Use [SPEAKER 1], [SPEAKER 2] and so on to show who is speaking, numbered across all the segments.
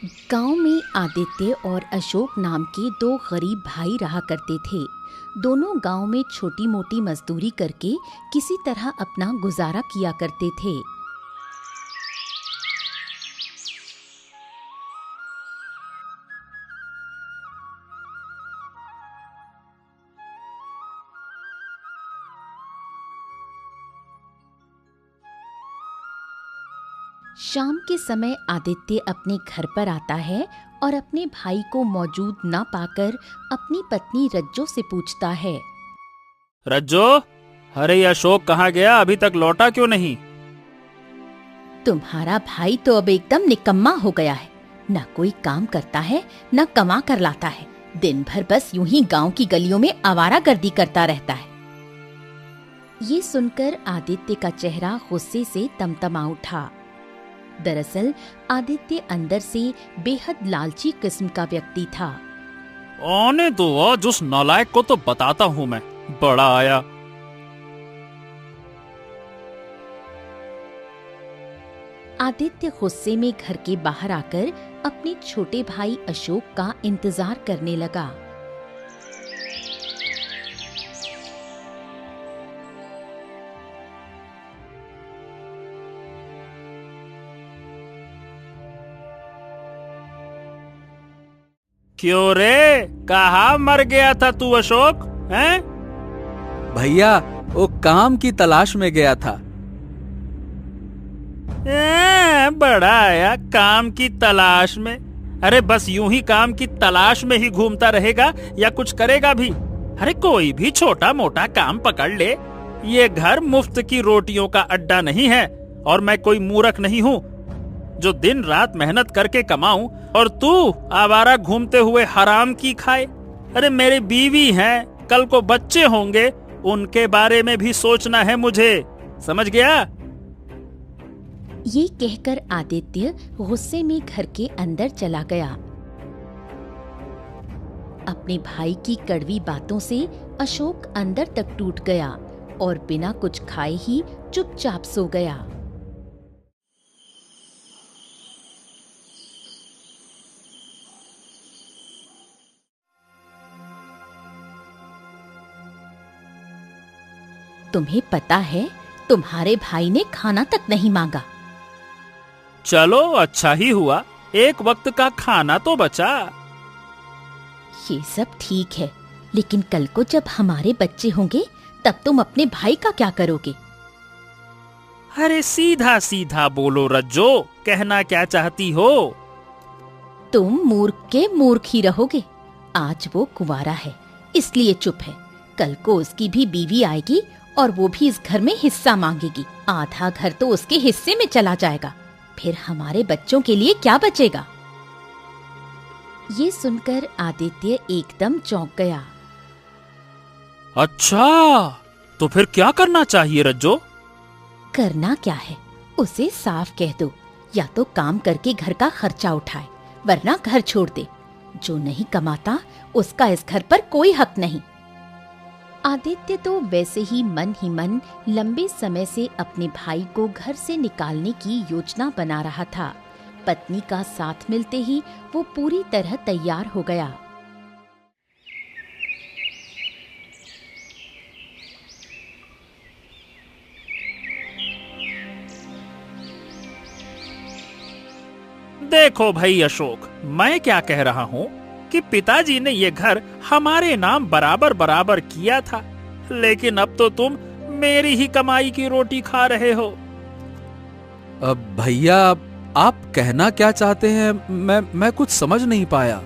[SPEAKER 1] गांव में आदित्य और अशोक नाम के दो गरीब भाई रहा करते थे। दोनों गांव में छोटी मोटी मजदूरी करके किसी तरह अपना गुजारा किया करते थे। शाम के समय आदित्य अपने घर पर आता है और अपने भाई को मौजूद न पाकर अपनी पत्नी रज्जो से पूछता है।
[SPEAKER 2] रज्जो, अरे ये अशोक कहाँ गया? अभी तक लौटा क्यों नहीं?
[SPEAKER 1] तुम्हारा भाई तो अब एकदम निकम्मा हो गया है। न कोई काम करता है, न कमा कर लाता है। दिन भर बस यूं ही गांव की गलियों में आवारागर्दी करता रहता है। ये सुनकर आदित्य का चेहरा गुस्से से तमतमा उठा। दरअसल आदित्य अंदर से बेहद लालची किस्म का व्यक्ति था।
[SPEAKER 2] आने दो, आज उस नालायक को तो बताता हूँ मैं। बड़ा आया।
[SPEAKER 1] आदित्य गुस्से में घर के बाहर आकर अपने छोटे भाई अशोक का इंतजार करने लगा।
[SPEAKER 2] क्यों रे, कहाँ मर गया था तू अशोक? हैं?
[SPEAKER 3] भैया, वो काम की तलाश में गया था।
[SPEAKER 2] बड़ा आया काम की तलाश में। अरे बस यूं ही काम की तलाश में ही घूमता रहेगा या कुछ करेगा भी? अरे कोई भी छोटा मोटा काम पकड़ ले। ये घर मुफ्त की रोटियों का अड्डा नहीं है और मैं कोई मूर्ख नहीं हूँ जो दिन रात मेहनत करके कमाऊं और तू आवारा घूमते हुए हराम की खाए। अरे मेरी बीवी है, कल को बच्चे होंगे, उनके बारे में भी सोचना है मुझे। समझ गया?
[SPEAKER 1] ये कहकर आदित्य गुस्से में घर के अंदर चला गया। अपने भाई की कड़वी बातों से अशोक अंदर तक टूट गया और बिना कुछ खाए ही चुपचाप सो गया। तुम्हें पता है, तुम्हारे भाई ने खाना तक नहीं मांगा।
[SPEAKER 2] चलो अच्छा ही हुआ, एक वक्त का खाना तो बचा।
[SPEAKER 1] ये सब ठीक है, लेकिन कल को जब हमारे बच्चे होंगे तब तुम अपने भाई का क्या करोगे?
[SPEAKER 2] अरे सीधा सीधा बोलो रज्जो, कहना क्या चाहती हो?
[SPEAKER 1] तुम मूर्ख के मूर्ख ही रहोगे। आज वो कुंवारा है इसलिए चुप है। कल को उसकी भी बीवी आएगी और वो भी इस घर में हिस्सा मांगेगी। आधा घर तो उसके हिस्से में चला जाएगा। फिर हमारे बच्चों के लिए क्या बचेगा? ये सुनकर आदित्य एकदम चौंक गया।
[SPEAKER 2] अच्छा, तो फिर क्या करना चाहिए रज्जो?
[SPEAKER 1] करना क्या है, उसे साफ कह दो या तो काम करके घर का खर्चा उठाए, वरना घर छोड़ दे। जो नहीं कमाता उसका इस घर पर कोई हक नहीं। आदित्य तो वैसे ही मन लंबे समय से अपने भाई को घर से निकालने की योजना बना रहा था। पत्नी का साथ मिलते ही वो पूरी तरह तैयार हो गया।
[SPEAKER 2] देखो भाई अशोक, मैं क्या कह रहा हूँ कि पिताजी ने ये घर हमारे नाम बराबर बराबर किया था, लेकिन अब तो तुम मेरी ही कमाई की रोटी खा रहे हो।
[SPEAKER 3] अब भैया, आप कहना क्या चाहते हैं? मैं कुछ समझ नहीं पाया।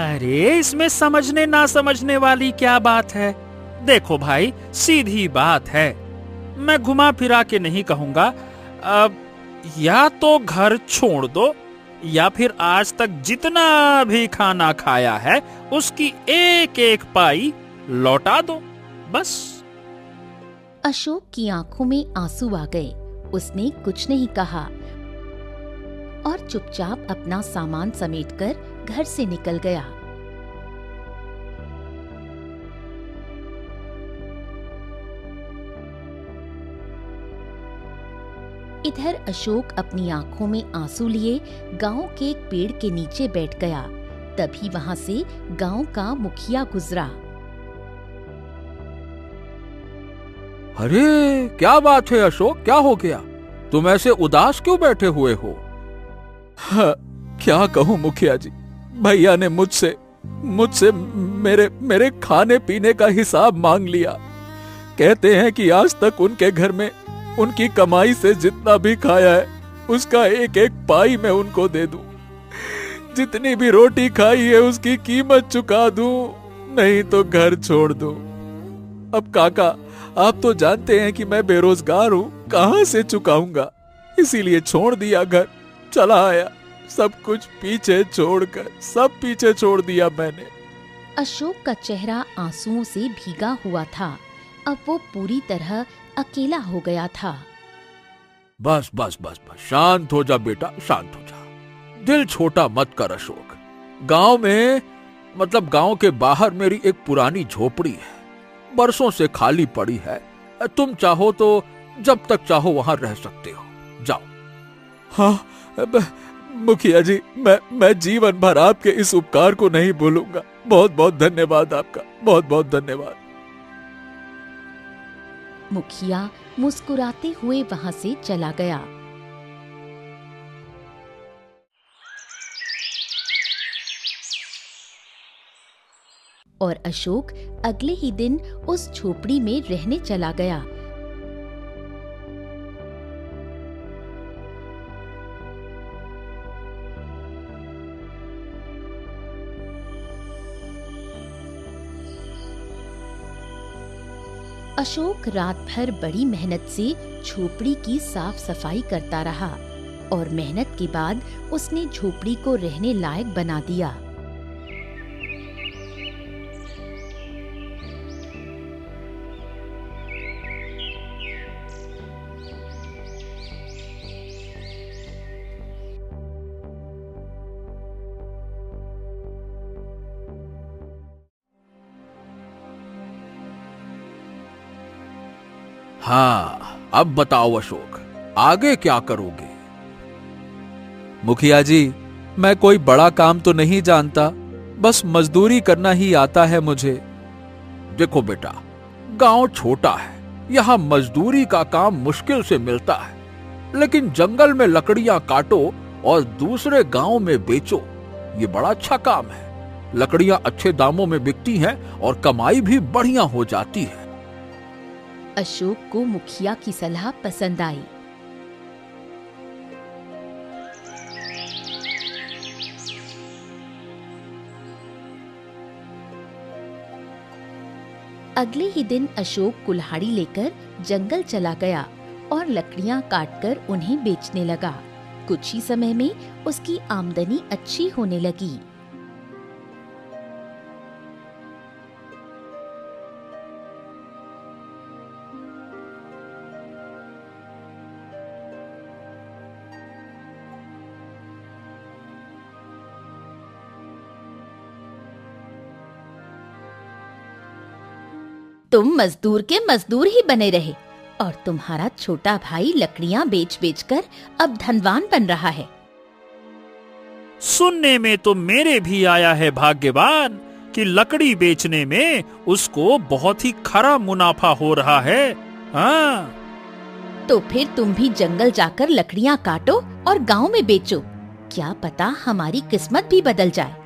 [SPEAKER 2] अरे इसमें समझने ना समझने वाली क्या बात है? देखो भाई, सीधी बात है। मैं घुमा फिरा के नहीं कहूंगा। अब या तो घर छोड़ दो या फिर आज तक जितना भी खाना खाया है उसकी एक एक पाई लौटा दो, बस।
[SPEAKER 1] अशोक की आंखों में आंसू आ गए। उसने कुछ नहीं कहा और चुपचाप अपना सामान समेटकर घर से निकल गया। इधर अशोक अपनी आंखों में आंसू लिए गांव के एक पेड़ के नीचे बैठ गया। तभी वहां से गांव का मुखिया गुजरा।
[SPEAKER 3] अरे क्या बात है अशोक, क्या हो गया? तुम ऐसे उदास क्यों बैठे हुए हो? हाँ, क्या कहूं मुखिया जी, भैया ने मुझसे मेरे खाने पीने का हिसाब मांग लिया। कहते हैं कि आज तक उनके घर में उनकी कमाई से जितना भी खाया है उसका एक एक पाई मैं उनको दे दूं। जितनी भी रोटी खाई है उसकी कीमत चुका दूं, नहीं तो घर छोड़ दूं। अब काका, आप तो जानते हैं कि मैं बेरोजगार हूं, कहां से चुकाऊंगा, इसीलिए छोड़ दिया घर, चला आया। सब कुछ पीछे छोड़कर, सब पीछे छोड़ दिया मैंने।
[SPEAKER 1] अशोक का चेहरा आंसुओं से भीगा हुआ था। अब वो पूरी तरह अकेला हो गया था।
[SPEAKER 3] बस बस बस बस, शांत हो जा बेटा, शांत हो जा। दिल छोटा मत कर अशोक। गांव के बाहर मेरी एक पुरानी झोपड़ी है, बरसों से खाली पड़ी है। तुम चाहो तो जब तक चाहो वहां रह सकते हो, जाओ। हाँ मुखिया जी, मैं जीवन भर आपके इस उपकार को नहीं भूलूंगा। बहुत बहुत धन्यवाद आपका, बहुत बहुत धन्यवाद।
[SPEAKER 1] मुखिया मुस्कुराते हुए वहां से चला गया। और अशोक अगले ही दिन उस झोपड़ी में रहने चला गया। अशोक रात भर बड़ी मेहनत से झोपड़ी की साफ सफाई करता रहा और मेहनत के बाद उसने झोपड़ी को रहने लायक बना दिया।
[SPEAKER 3] हाँ, अब बताओ अशोक, आगे क्या करोगे? मुखिया जी, मैं कोई बड़ा काम तो नहीं जानता, बस मजदूरी करना ही आता है मुझे। देखो बेटा, गांव छोटा है, यहाँ मजदूरी का काम मुश्किल से मिलता है, लेकिन जंगल में लकड़ियां काटो और दूसरे गांव में बेचो, ये बड़ा अच्छा काम है। लकड़ियां अच्छे दामों में बिकती हैं और कमाई भी बढ़िया हो जाती है।
[SPEAKER 1] अशोक को मुखिया की सलाह पसंद आई। अगले ही दिन अशोक कुल्हाड़ी लेकर जंगल चला गया और लकड़ियां काटकर उन्हें बेचने लगा। कुछ ही समय में उसकी आमदनी अच्छी होने लगी। तुम मजदूर के मजदूर ही बने रहे और तुम्हारा छोटा भाई लकड़ियां बेच बेचकर अब धनवान बन रहा है।
[SPEAKER 2] सुनने में तो मेरे भी आया है भाग्यवान कि लकड़ी बेचने में उसको बहुत ही खरा मुनाफा हो रहा है। हाँ,
[SPEAKER 1] तो फिर तुम भी जंगल जाकर लकड़ियां काटो और गांव में बेचो, क्या पता हमारी किस्मत भी बदल जाए।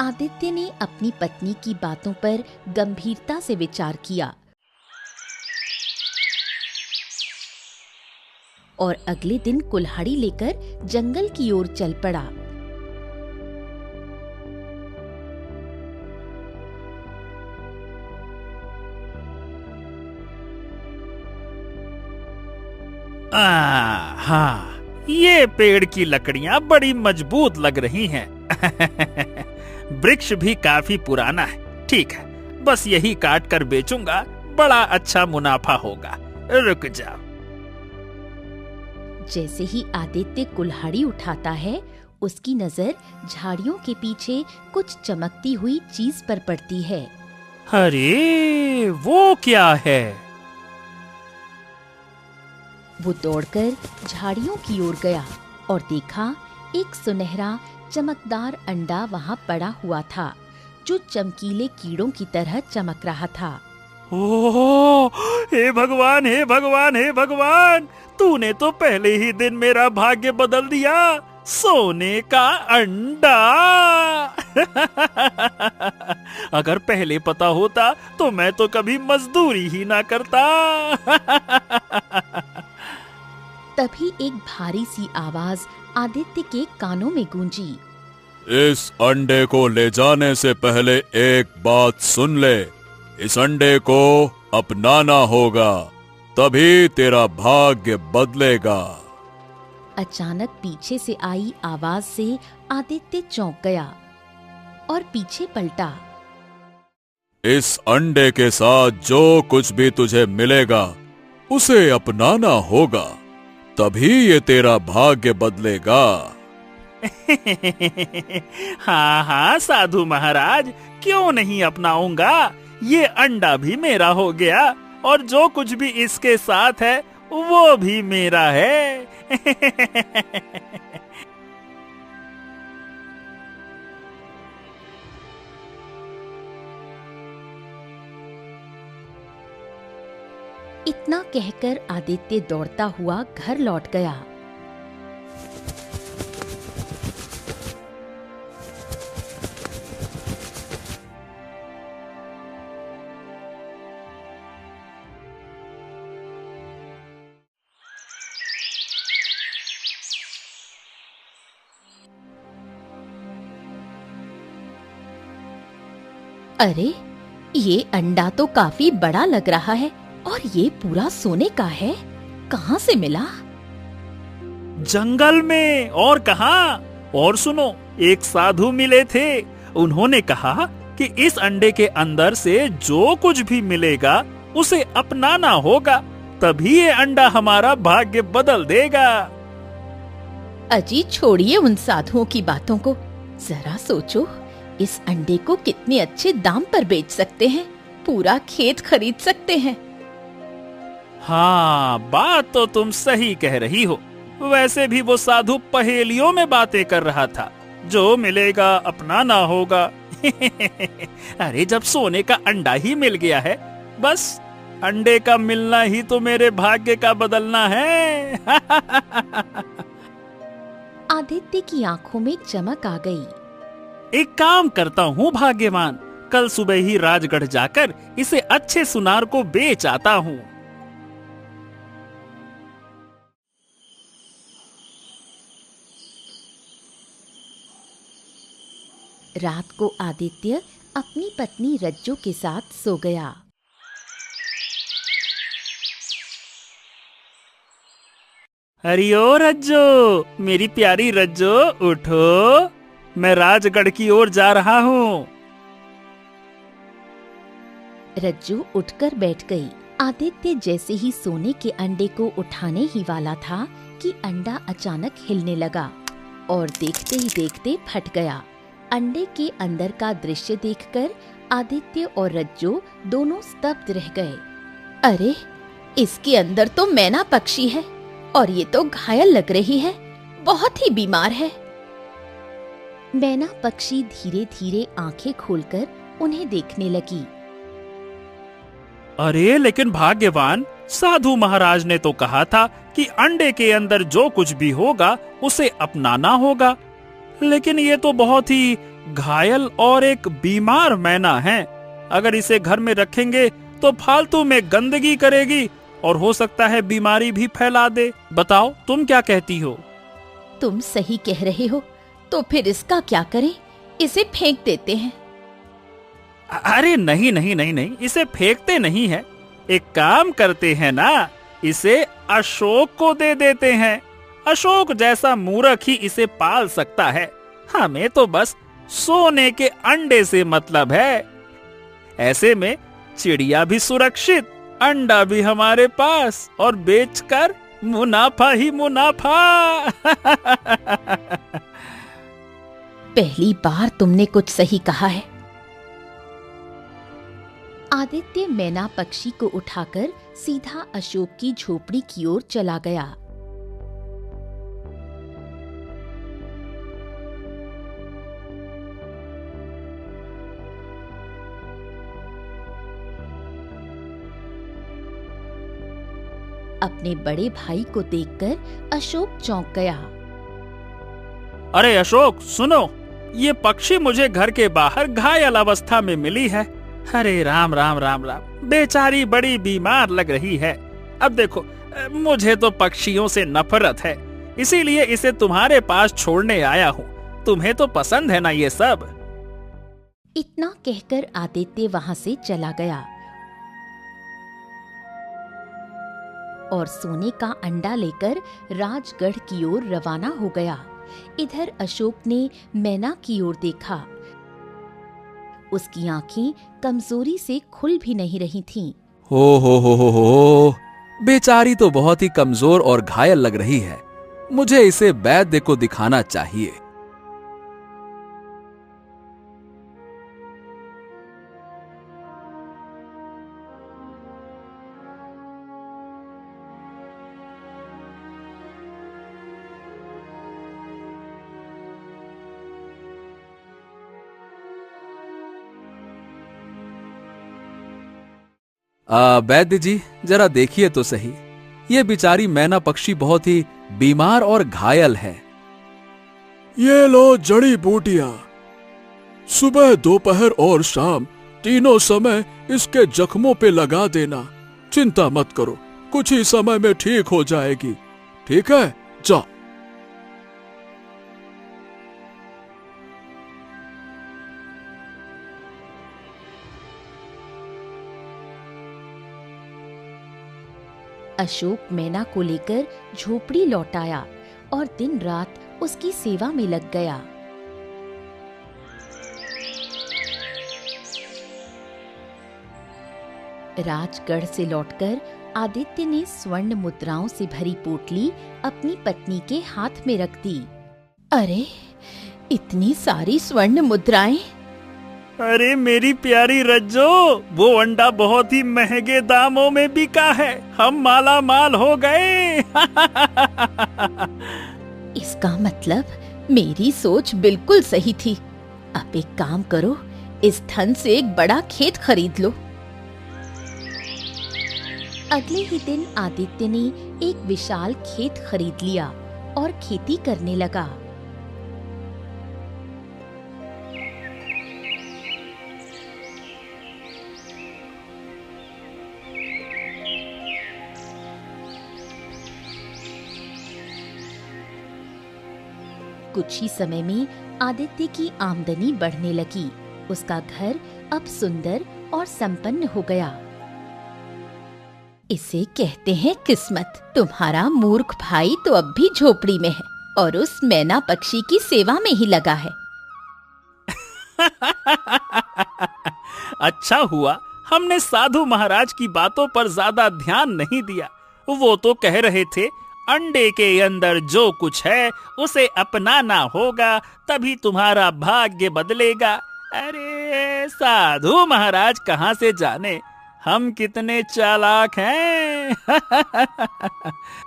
[SPEAKER 1] आदित्य ने अपनी पत्नी की बातों पर गंभीरता से विचार किया और अगले दिन कुल्हाड़ी लेकर जंगल की ओर चल पड़ा।
[SPEAKER 2] हाँ, ये पेड़ की लकड़ियां बड़ी मजबूत लग रही हैं। वृक्ष भी काफी पुराना है। ठीक है, बस यही काट कर बेचूंगा, बड़ा अच्छा मुनाफा होगा। रुक जाओ।
[SPEAKER 1] जैसे ही आदित्य कुल्हाड़ी उठाता है, उसकी नजर झाड़ियों के पीछे कुछ चमकती हुई चीज पर पड़ती है।
[SPEAKER 2] अरे, वो क्या है?
[SPEAKER 1] वो दौड़कर झाड़ियों की ओर गया और देखा एक सुनहरा चमकदार अंडा वहाँ पड़ा हुआ था जो चमकीले कीड़ों की तरह चमक रहा था।
[SPEAKER 2] ओह, हे भगवान, हे भगवान, हे भगवान, तूने तो पहले ही दिन मेरा भाग्य बदल दिया। सोने का अंडा। अगर पहले पता होता तो मैं तो कभी मजदूरी ही ना करता।
[SPEAKER 1] तभी एक भारी सी आवाज आदित्य के कानों में गूंजी।
[SPEAKER 3] इस अंडे को ले जाने से पहले एक बात सुन ले। इस अंडे को अपनाना होगा, तभी तेरा भाग्य बदलेगा।
[SPEAKER 1] अचानक पीछे से आई आवाज से आदित्य चौंक गया और पीछे पलटा।
[SPEAKER 3] इस अंडे के साथ जो कुछ भी तुझे मिलेगा उसे अपनाना होगा, तभी ये तेरा भाग्य बदलेगा।
[SPEAKER 2] हाँ हाँ साधु महाराज, क्यों नहीं अपनाऊंगा। ये अंडा भी मेरा हो गया और जो कुछ भी इसके साथ है वो भी मेरा है।
[SPEAKER 1] इतना कहकर आदित्य दौड़ता हुआ घर लौट गया। अरे, ये अंडा तो काफी बड़ा लग रहा है और ये पूरा सोने का है। कहाँ से मिला?
[SPEAKER 2] जंगल में, और कहाँ। और सुनो, एक साधु मिले थे। उन्होंने कहा कि इस अंडे के अंदर से जो कुछ भी मिलेगा उसे अपनाना होगा, तभी ये अंडा हमारा भाग्य बदल देगा।
[SPEAKER 1] अजी, छोड़िए उन साधुओं की बातों को। जरा सोचो, इस अंडे को कितने अच्छे दाम पर बेच सकते हैं। पूरा खेत खरीद सकते हैं।
[SPEAKER 2] हाँ, बात तो तुम सही कह रही हो। वैसे भी वो साधु पहेलियों में बातें कर रहा था। जो मिलेगा अपनाना होगा। अरे, जब सोने का अंडा ही मिल गया है, बस अंडे का मिलना ही तो मेरे भाग्य का बदलना है।
[SPEAKER 1] आदित्य की आंखों में चमक आ गई।
[SPEAKER 2] एक काम करता हूँ भाग्यवान, कल सुबह ही राजगढ़ जाकर इसे अच्छे सुनार को बेच आता हूँ।
[SPEAKER 1] रात को आदित्य अपनी पत्नी रज्जो के साथ सो गया।
[SPEAKER 2] अरे ओ रज्जो, मेरी प्यारी रज्जो, उठो, मैं राजगढ़ की ओर जा रहा हूँ।
[SPEAKER 1] रज्जू उठकर बैठ गई। आदित्य जैसे ही सोने के अंडे को उठाने ही वाला था कि अंडा अचानक हिलने लगा और देखते ही देखते फट गया। अंडे के अंदर का दृश्य देखकर आदित्य और रज्जो दोनों स्तब्ध रह गए। अरे, इसके अंदर तो मैना पक्षी है और ये तो घायल लग रही है, बहुत ही बीमार है। मैना पक्षी धीरे धीरे आंखें खोलकर उन्हें देखने लगी।
[SPEAKER 2] अरे लेकिन भाग्यवान, साधु महाराज ने तो कहा था कि अंडे के अंदर जो कुछ भी होगा उसे अपनाना होगा, लेकिन ये तो बहुत ही घायल और एक बीमार मैना है। अगर इसे घर में रखेंगे तो फालतू में गंदगी करेगी और हो सकता है बीमारी भी फैला दे। बताओ, तुम क्या कहती हो?
[SPEAKER 1] तुम सही कह रहे हो, तो फिर इसका क्या करें? इसे फेंक देते हैं।
[SPEAKER 2] अरे नहीं नहीं नहीं नहीं, इसे फेंकते नहीं है। एक काम करते हैं ना, इसे अशोक को दे देते हैं। अशोक जैसा मूर्ख ही इसे पाल सकता है। हमें तो बस सोने के अंडे से मतलब है। ऐसे में चिड़िया भी सुरक्षित, अंडा भी हमारे पास और बेचकर मुनाफा ही मुनाफा।
[SPEAKER 1] पहली बार तुमने कुछ सही कहा है। आदित्य मैना पक्षी को उठाकर सीधा अशोक की झोपड़ी की ओर चला गया। अपने बड़े भाई को देखकर अशोक चौंक गया।
[SPEAKER 2] अरे अशोक सुनो, ये पक्षी मुझे घर के बाहर घायल अवस्था में मिली है। अरे राम राम राम राम, बेचारी बड़ी बीमार लग रही है। अब देखो, मुझे तो पक्षियों से नफरत है, इसीलिए इसे तुम्हारे पास छोड़ने आया हूँ। तुम्हें तो पसंद है ना ये सब।
[SPEAKER 1] इतना कहकर आदित्य वहां से चला गया और सोने का अंडा लेकर राजगढ़ की ओर रवाना हो गया। इधर अशोक ने मैना की ओर देखा। उसकी आंखें कमजोरी से खुल भी नहीं रही थीं।
[SPEAKER 3] हो, बेचारी तो बहुत ही कमजोर और घायल लग रही है। मुझे इसे वैद्य को दिखाना चाहिए। वैद्य जी, जरा देखिए तो सही, ये बेचारी मैना पक्षी बहुत ही बीमार और घायल है।
[SPEAKER 4] ये लो जड़ी बूटियां, सुबह दोपहर और शाम तीनों समय इसके जख्मों पे लगा देना। चिंता मत करो, कुछ ही समय में ठीक हो जाएगी। ठीक है, जाओ।
[SPEAKER 1] अशोक मैना को लेकर झोपड़ी लौट आया और दिन रात उसकी सेवा में लग गया। राजगढ़ से लौटकर आदित्य ने स्वर्ण मुद्राओं से भरी पोटली अपनी पत्नी के हाथ में रख दी। अरे, इतनी सारी स्वर्ण मुद्राएं!
[SPEAKER 2] अरे मेरी प्यारी रज्जो, वो अंडा बहुत ही महंगे दामों में बिका है। हम माला माल हो गए।
[SPEAKER 1] इसका मतलब मेरी सोच बिल्कुल सही थी। अब एक काम करो, इस धन से एक बड़ा खेत खरीद लो। अगले ही दिन आदित्य ने एक विशाल खेत खरीद लिया और खेती करने लगा। कुछ ही समय में आदित्य की आमदनी बढ़ने लगी। उसका घर अब सुंदर और संपन्न हो गया। इसे कहते हैं किस्मत। तुम्हारा मूर्ख भाई तो अब भी झोपड़ी में है और उस मैना पक्षी की सेवा में ही लगा है।
[SPEAKER 2] अच्छा हुआ हमने साधु महाराज की बातों पर ज्यादा ध्यान नहीं दिया। वो तो कह रहे थे अंडे के अंदर जो कुछ है उसे अपनाना होगा, तभी तुम्हारा भाग्य बदलेगा। अरे साधु महाराज कहाँ से जाने हम कितने चालाक हैं।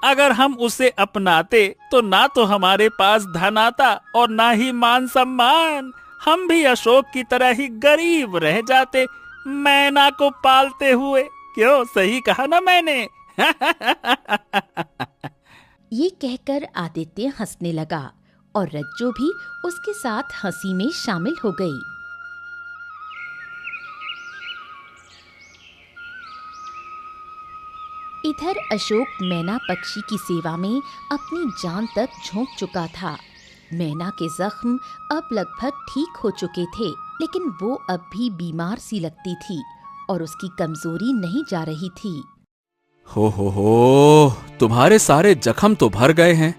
[SPEAKER 2] अगर हम उसे अपनाते तो ना तो हमारे पास धन आता और ना ही मान सम्मान। हम भी अशोक की तरह ही गरीब रह जाते, मैना को पालते हुए। क्यों, सही कहा ना मैंने?
[SPEAKER 1] ये कहकर आदित्य हंसने लगा और रज्जो भी उसके साथ हंसी में शामिल हो गई। इधर अशोक मैना पक्षी की सेवा में अपनी जान तक झोंक चुका था। मैना के जख्म अब लगभग ठीक हो चुके थे, लेकिन वो अब भी बीमार सी लगती थी और उसकी कमजोरी नहीं जा रही थी।
[SPEAKER 3] हो, तुम्हारे सारे जख्म तो भर गए हैं,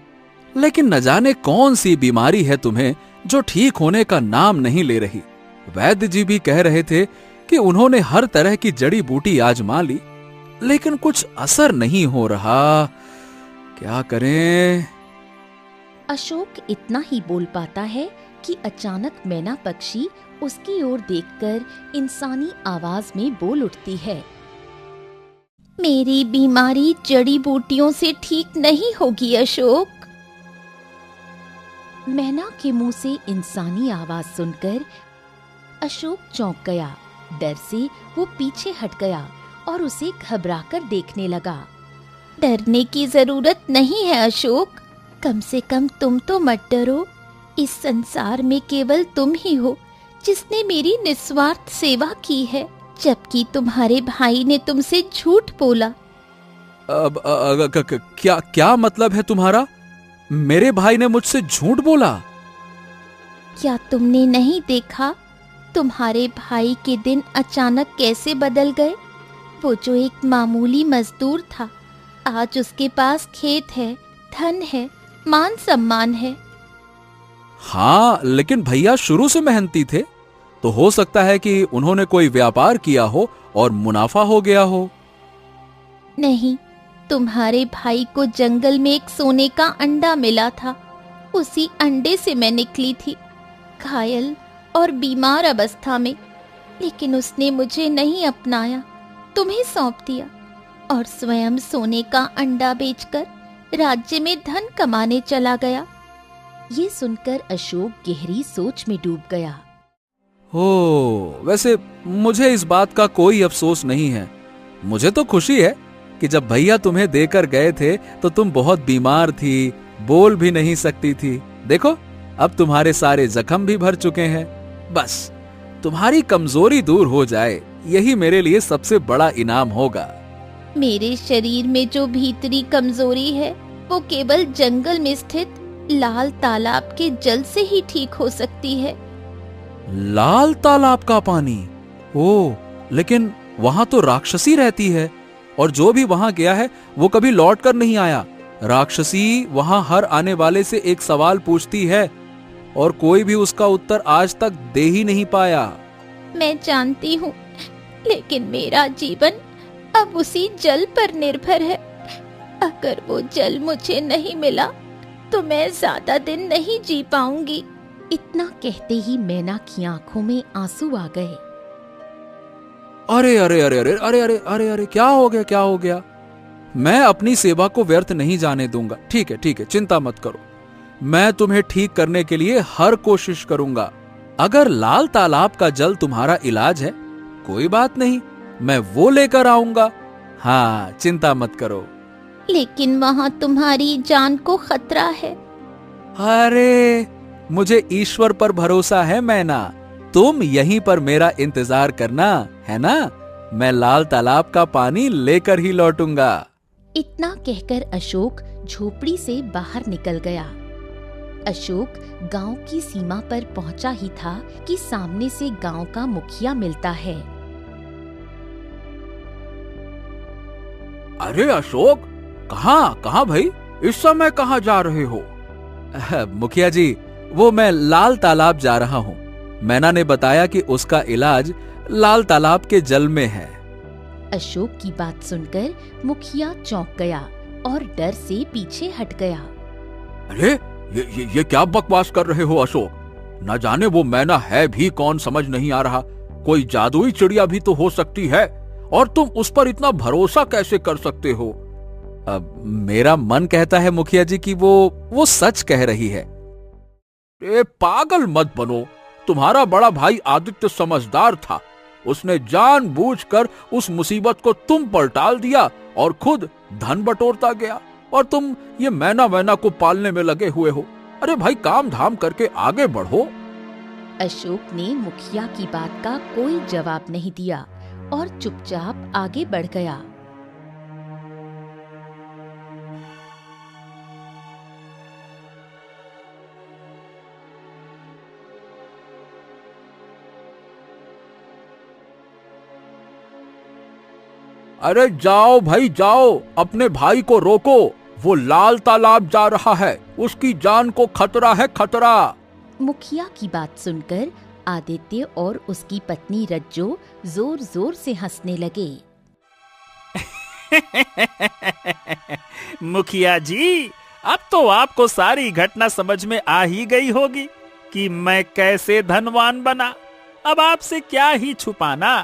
[SPEAKER 3] लेकिन न जाने कौन सी बीमारी है तुम्हें जो ठीक होने का नाम नहीं ले रही। वैद्य जी भी कह रहे थे कि उन्होंने हर तरह की जड़ी बूटी आजमा ली, लेकिन कुछ असर नहीं हो रहा। क्या करें?
[SPEAKER 1] अशोक इतना ही बोल पाता है कि अचानक मैना पक्षी उसकी ओर देखकर इंसानी आवाज में बोल उठती है, मेरी बीमारी जड़ी बूटियों से ठीक नहीं होगी अशोक। मैना के मुंह से इंसानी आवाज सुनकर अशोक चौंक गया। डर से वो पीछे हट गया और उसे घबराकर देखने लगा। डरने की जरूरत नहीं है अशोक, कम से कम तुम तो मत डरो। इस संसार में केवल तुम ही हो जिसने मेरी निस्वार्थ सेवा की है, जबकि तुम्हारे भाई ने तुमसे झूठ बोला।
[SPEAKER 3] अब क्या मतलब है तुम्हारा? मेरे भाई ने मुझसे झूठ बोला?
[SPEAKER 1] क्या तुमने नहीं देखा तुम्हारे भाई के दिन अचानक कैसे बदल गए? वो जो एक मामूली मजदूर था, आज उसके पास खेत है, धन है, मान सम्मान है।
[SPEAKER 3] हाँ, लेकिन भैया शुरू से मेहनती थे, तो हो सकता है कि उन्होंने कोई व्यापार किया हो और मुनाफा हो गया हो।
[SPEAKER 1] नहीं, तुम्हारे भाई को जंगल में एक सोने का अंडा मिला था। उसी अंडे से मैं निकली थी, घायल और बीमार अवस्था में, लेकिन उसने मुझे नहीं अपनाया, तुम्हें सौंप दिया और स्वयं सोने का अंडा बेचकर राज्य में धन कमाने चला गया। ये सुनकर अशोक गहरी सोच में डूब गया।
[SPEAKER 3] वैसे मुझे इस बात का कोई अफसोस नहीं है। मुझे तो खुशी है कि जब भैया तुम्हें देकर गए थे तो तुम बहुत बीमार थी, बोल भी नहीं सकती थी। देखो, अब तुम्हारे सारे जख्म भी भर चुके हैं। बस तुम्हारी कमजोरी दूर हो जाए, यही मेरे लिए सबसे बड़ा इनाम होगा।
[SPEAKER 1] मेरे शरीर में जो भीतरी कमजोरी है वो केवल जंगल में स्थित लाल तालाब के जल से ही ठीक हो सकती है।
[SPEAKER 3] लाल तालाब का पानी? ओह, लेकिन वहां तो राक्षसी रहती है और जो भी वहां गया है वो कभी लौट कर नहीं आया। राक्षसी वहां हर आने वाले से एक सवाल पूछती है और कोई भी उसका उत्तर आज तक दे ही नहीं पाया।
[SPEAKER 1] मैं जानती हूँ, लेकिन मेरा जीवन अब उसी जल पर निर्भर है। अगर वो जल मुझे नहीं मिला तो मैं ज्यादा दिन नहीं जी पाऊंगी। इतना कहते ही मैना की आंखों में आंसू आ गए।
[SPEAKER 3] अरे अरे अरे अरे अरे अरे अरे अरे, क्या हो गया, क्या हो गया? मैं अपनी सेवा को व्यर्थ नहीं जाने दूंगा। ठीक है, चिंता मत करो। मैं तुम्हें ठीक करने के लिए हर कोशिश करूंगा। अगर लाल तालाब का जल तुम्हारा इलाज है, कोई बात नहीं, मैं वो लेकर आऊंगा। हाँ, चिंता मत करो।
[SPEAKER 1] लेकिन वहाँ तुम्हारी जान को खतरा है।
[SPEAKER 3] अरे, मुझे ईश्वर पर भरोसा है मैना। तुम यहीं पर मेरा इंतजार करना, है ना? मैं लाल तालाब का पानी लेकर ही लौटूंगा।
[SPEAKER 1] इतना कहकर अशोक झोपड़ी से बाहर निकल गया। अशोक गांव की सीमा पर पहुंचा ही था कि सामने से गांव का मुखिया मिलता है।
[SPEAKER 4] अरे अशोक, कहाँ भाई? इस समय कहाँ जा रहे हो?
[SPEAKER 3] मुखिया जी, वो मैं लाल तालाब जा रहा हूँ। मैना ने बताया कि उसका इलाज लाल तालाब के जल में है।
[SPEAKER 1] अशोक की बात सुनकर मुखिया चौंक गया और डर से पीछे हट गया।
[SPEAKER 4] अरे ये क्या बकवास कर रहे हो अशोक? न जाने वो मैना है भी कौन, समझ नहीं आ रहा। कोई जादुई चिड़िया भी तो हो सकती है, और तुम उस पर इतना भरोसा कैसे कर सकते हो?
[SPEAKER 3] अब मेरा मन कहता है मुखिया जी कि वो सच कह रही है।
[SPEAKER 4] पागल मत बनो। तुम्हारा बड़ा भाई आदित्य समझदार था। उसने जानबूझकर उस मुसीबत को तुम पर टाल दिया और खुद धन बटोरता गया, और तुम ये मैना को पालने में लगे हुए हो। अरे भाई, काम धाम करके आगे बढ़ो।
[SPEAKER 1] अशोक ने मुखिया की बात का कोई जवाब नहीं दिया और चुपचाप आगे बढ़ गया।
[SPEAKER 4] अरे जाओ भाई जाओ, अपने भाई को रोको। वो लाल तालाब जा रहा है, उसकी जान को खतरा है, खतरा।
[SPEAKER 1] मुखिया की बात सुनकर आदित्य और उसकी पत्नी रज्जो जोर जोर से हंसने लगे।
[SPEAKER 2] मुखिया जी, अब तो आपको सारी घटना समझ में आ ही गई होगी कि मैं कैसे धनवान बना। अब आपसे क्या ही छुपाना,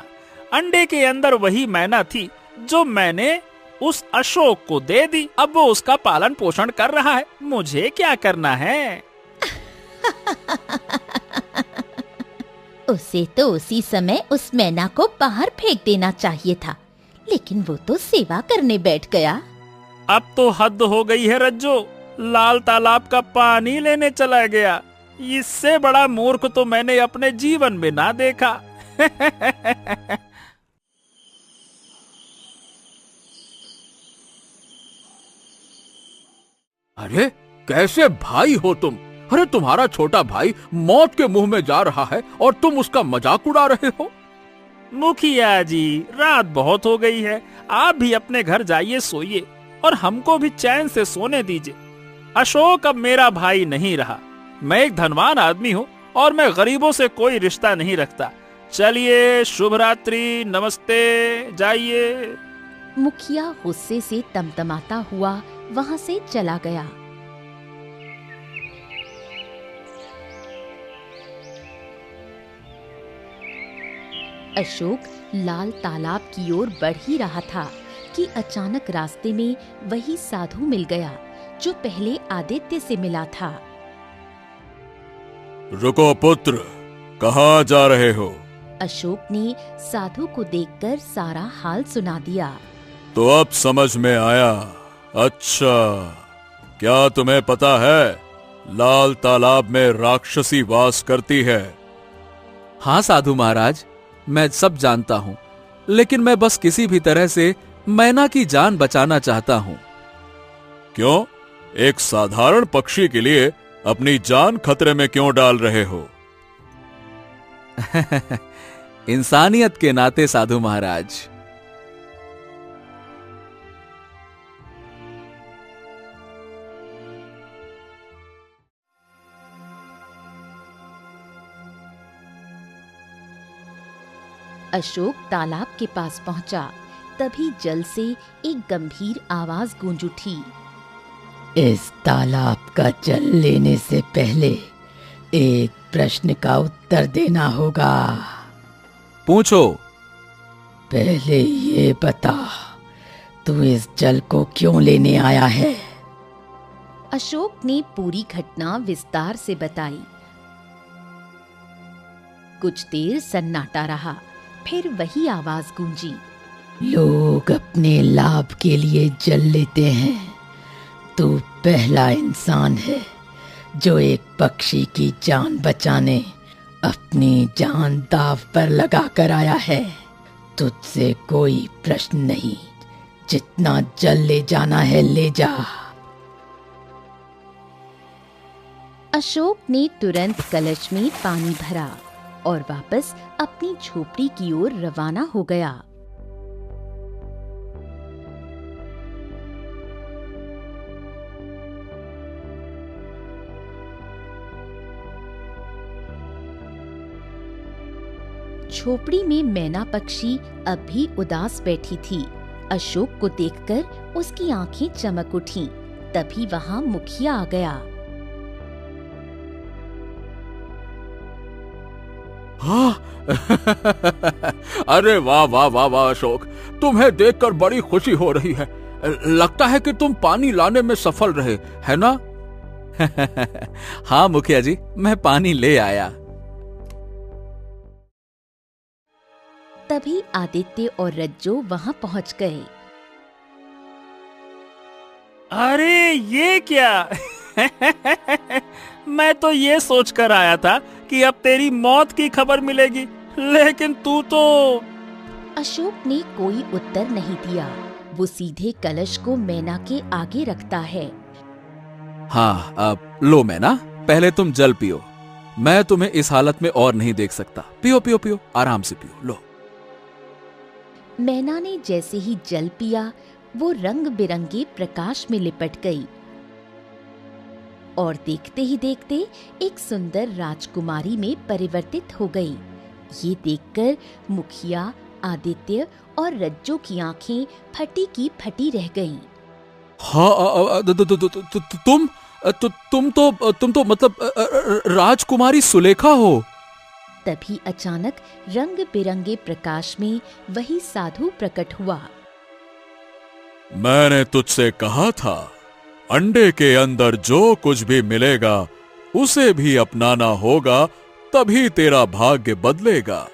[SPEAKER 2] अंडे के अंदर वही मैना थी जो मैंने उस अशोक को दे दी। अब वो उसका पालन पोषण कर रहा है, मुझे क्या करना है?
[SPEAKER 1] उसे तो उसी समय उस मैना को बाहर फेंक देना चाहिए था, लेकिन वो तो सेवा करने बैठ गया।
[SPEAKER 2] अब तो हद हो गई है रज्जो, लाल तालाब का पानी लेने चला गया। इससे बड़ा मूर्ख तो मैंने अपने जीवन में ना देखा।
[SPEAKER 4] अरे कैसे भाई हो तुम? अरे तुम्हारा छोटा भाई मौत के मुंह में जा रहा है और तुम उसका मजाक उड़ा रहे हो।
[SPEAKER 2] मुखिया जी, रात बहुत हो गई है, आप भी अपने घर जाइए, सोइए और हमको भी चैन से सोने दीजिए। अशोक अब मेरा भाई नहीं रहा। मैं एक धनवान आदमी हूँ और मैं गरीबों से कोई रिश्ता नहीं रखता। चलिए, शुभ रात्रि, नमस्ते, जाइए।
[SPEAKER 1] मुखिया गुस्से से तमतमाता हुआ वहां से चला गया। अशोक लाल तालाब की ओर बढ़ ही रहा था कि अचानक रास्ते में वही साधु मिल गया जो पहले आदित्य से मिला था।
[SPEAKER 4] रुको पुत्र, कहाँ जा रहे हो?
[SPEAKER 1] अशोक ने साधु को देखकर सारा हाल सुना दिया।
[SPEAKER 4] तो अब समझ में आया। अच्छा, क्या तुम्हें पता है लाल तालाब में राक्षसी वास करती है?
[SPEAKER 3] हाँ साधु महाराज, मैं सब जानता हूँ, लेकिन मैं बस किसी भी तरह से मैना की जान बचाना चाहता हूँ।
[SPEAKER 4] क्यों? एक साधारण पक्षी के लिए अपनी जान खतरे में क्यों डाल रहे हो?
[SPEAKER 3] इंसानियत के नाते साधु महाराज।
[SPEAKER 1] अशोक तालाब के पास पहुंचा, तभी जल से एक गंभीर आवाज गूंज उठी।
[SPEAKER 5] इस तालाब का जल लेने से पहले एक प्रश्न का उत्तर देना होगा।
[SPEAKER 3] पूछो।
[SPEAKER 5] पहले ये बता, तू इस जल को क्यों लेने आया है?
[SPEAKER 1] अशोक ने पूरी घटना विस्तार से बताई। कुछ देर सन्नाटा रहा, फिर वही आवाज गूंजी।
[SPEAKER 5] लोग अपने लाभ के लिए जल लेते हैं। तू पहला इंसान है जो एक पक्षी की जान बचाने अपनी जान दांव पर लगा कर आया है। तुझसे कोई प्रश्न नहीं, जितना जल ले जाना है ले जा।
[SPEAKER 1] अशोक ने तुरंत कलश में पानी भरा और वापस अपनी झोपड़ी की ओर रवाना हो गया। झोपड़ी में मैना पक्षी अब भी उदास बैठी थी। अशोक को देखकर उसकी आंखें चमक उठीं। तभी वहां मुखिया आ गया।
[SPEAKER 4] हाँ। अरे वाह वाह वाह वाह अशोक, तुम्हें देखकर बड़ी खुशी हो रही है। लगता है कि तुम पानी लाने में सफल रहे, है ना?
[SPEAKER 3] हाँ मुखिया जी, मैं पानी ले आया।
[SPEAKER 1] तभी आदित्य और रज्जो वहां पहुंच गए।
[SPEAKER 2] अरे ये क्या? मैं तो ये सोचकर आया था कि अब तेरी मौत की खबर मिलेगी, लेकिन तू तो...
[SPEAKER 1] अशोक ने कोई उत्तर नहीं दिया। वो सीधे कलश को मैना के आगे रखता है।
[SPEAKER 3] हाँ, अब लो मैना, पहले तुम जल पियो। मैं तुम्हें इस हालत में और नहीं देख सकता। पियो पियो पियो, आराम से पियो, लो।
[SPEAKER 1] मैना ने जैसे ही जल पिया, वो रंग बिरंगे प्रकाश में लिपट गई और देखते ही देखते एक सुंदर राजकुमारी में परिवर्तित हो गई। ये देखकर मुखिया, आदित्य और रज्जो की आंखें फटी की फटी रह गईं।
[SPEAKER 3] हाँ, तुम तो मतलब राजकुमारी सुलेखा हो।
[SPEAKER 1] तभी अचानक रंग बिरंगे प्रकाश में वही साधु प्रकट हुआ।
[SPEAKER 4] मैंने तुझसे कहा था, अंडे के अंदर जो कुछ भी मिलेगा उसे भी अपनाना होगा, तभी तेरा भाग्य बदलेगा।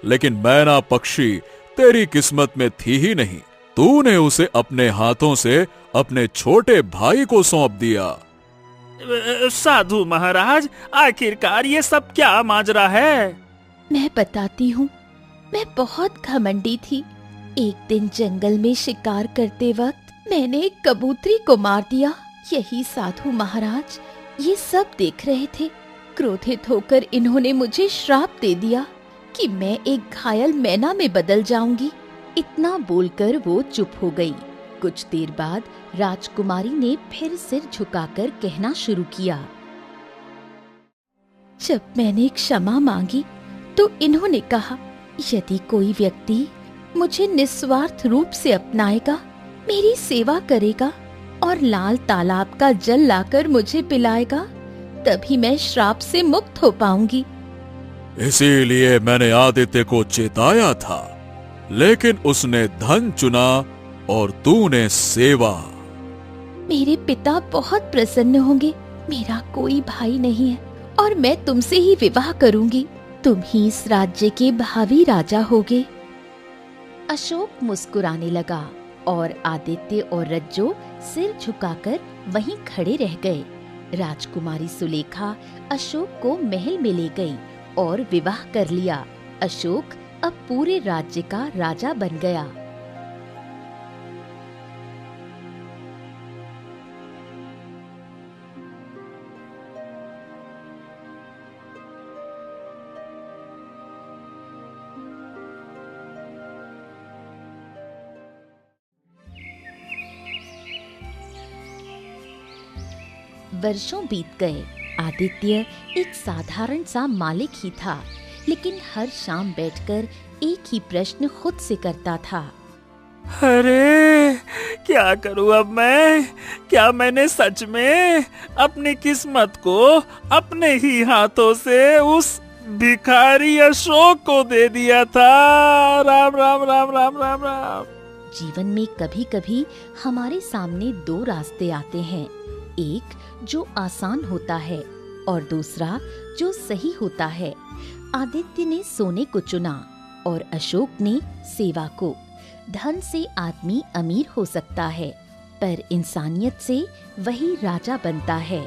[SPEAKER 4] लेकिन मैना पक्षी तेरी किस्मत में थी ही नहीं, तूने उसे अपने हाथों से अपने छोटे भाई को सौंप दिया।
[SPEAKER 2] साधु महाराज, आखिरकार ये सब क्या माजरा है?
[SPEAKER 1] मैं बताती हूँ। मैं बहुत घमंडी थी। एक दिन जंगल में शिकार करते वक्त मैंने एक कबूतरी को मार दिया। यही साधु महाराज ये सब देख रहे थे। क्रोधित होकर इन्होंने मुझे श्राप दे दिया कि मैं एक घायल मैना में बदल जाऊंगी। इतना बोलकर वो चुप हो गई। कुछ देर बाद राजकुमारी ने फिर सिर झुकाकर कहना शुरू किया। जब मैंने क्षमा मांगी तो इन्होंने कहा, यदि कोई व्यक्ति मुझे निस्वार्थ रूप से अपनाएगा, मेरी सेवा करेगा और लाल तालाब का जल लाकर मुझे पिलाएगा, तभी मैं श्राप से मुक्त हो पाऊंगी।
[SPEAKER 4] इसीलिए मैंने आदित्य को चेताया था, लेकिन उसने धन चुना और तूने सेवा।
[SPEAKER 1] मेरे पिता बहुत प्रसन्न होंगे। मेरा कोई भाई नहीं है और मैं तुमसे ही विवाह करूंगी। तुम ही इस राज्य के भावी राजा होगे। अशोक मुस्कुराने लगा और आदित्य और रज्जो सिर झुकाकर वहीं खड़े रह गए। राजकुमारी सुलेखा अशोक को महल में ले गई और विवाह कर लिया। अशोक अब पूरे राज्य का राजा बन गया। वर्षों बीत गए। आदित्य एक साधारण सा मालिक ही था, लेकिन हर शाम बैठकर एक ही प्रश्न खुद से करता था।
[SPEAKER 2] अरे क्या करूं अब मैं? क्या मैंने सच में अपनी किस्मत को अपने ही हाथों से उस भिखारी अशोक को दे दिया था? राम राम राम राम राम राम।
[SPEAKER 1] जीवन में कभी कभी हमारे सामने दो रास्ते आते हैं, एक जो आसान होता है और दूसरा जो सही होता है। आदित्य ने सोने को चुना और अशोक ने सेवा को। धन से आदमी अमीर हो सकता है, पर इंसानियत से वही राजा बनता है।